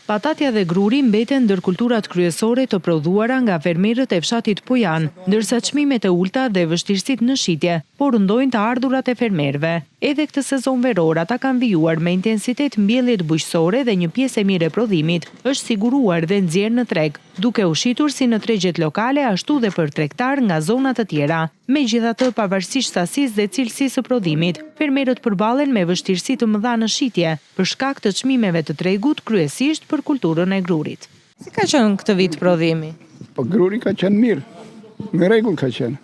Patatja dhe gruri mbeten ndër kulturat kryesore të prodhuara nga fermerët e fshatit Pojan, ndërsa çmimet e ulta dhe vështirësitë në shitje porundojnë të ardhurat e fermerëve. Edhe këtë sezon veror ata kanë vijuar me intensitet mbjelljet bujqësore dhe një pjesë e mirë e prodhimit është siguruar dhe nxjerrë në treg, duke u shitur si në tregjet lokale ashtu dhe për tregtar nga zona të tjera. Megjithatë, pavarësisht sasisë dhe cilësisë së prodhimit, fermerët përballen me vështirësi të mëdha në shitje për shkak të çmimeve të tregut, kryesisht për kulturën e grurit. Si ka qenë këtë vit prodhimi? Po gruri ka qenë mirë, me rregull ka qenë.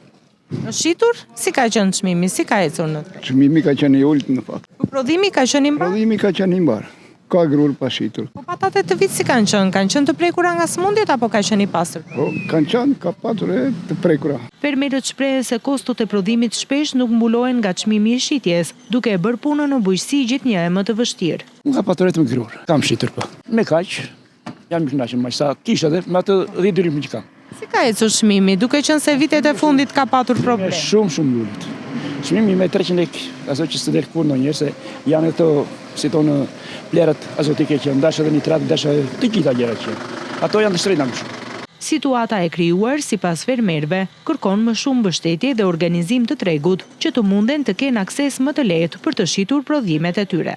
Në shitur, si ka qenë çmimi, si ka ecur në treg? Çmimi ka qenë i ulët në fakt. Po prodhimi ka qenë i mbar? Prodhimi ka qenë i mbar. Ka grur pa shitur. Po patatet të vit si kanë qenë të prekura nga sëmundjet apo ka qenë i pastër? Po kanë qenë, ka patur e të prekura. Fermerët shprehen se kostot e prodhimit shpesh nuk mbulohen nga çmimi i shitjes, duke e bërë punën në bujqësi gjithnjë e më të vështirë. Nga patoret me grur, kam shitur po. Me kaq, jam i kënaqur më sa kisha edhe me atë 10 dyrim që kam. Si ka ecur çmimi, duke qenë se vitet e fundit ka patur problem? Shumë ulët. Çmimi me 300 lekë, aso që s'të del kur ndonjëherë se janë ato si tonë plerat azotike që ndash edhe nitrat, ndash të gjitha gjërat që. Ato janë të shtrenjta më shumë. Situata e krijuar sipas fermerëve kërkon më shumë mbështetje dhe organizim të tregut që të munden të kenë akses më të lehtë për të shitur prodhimet e tyre.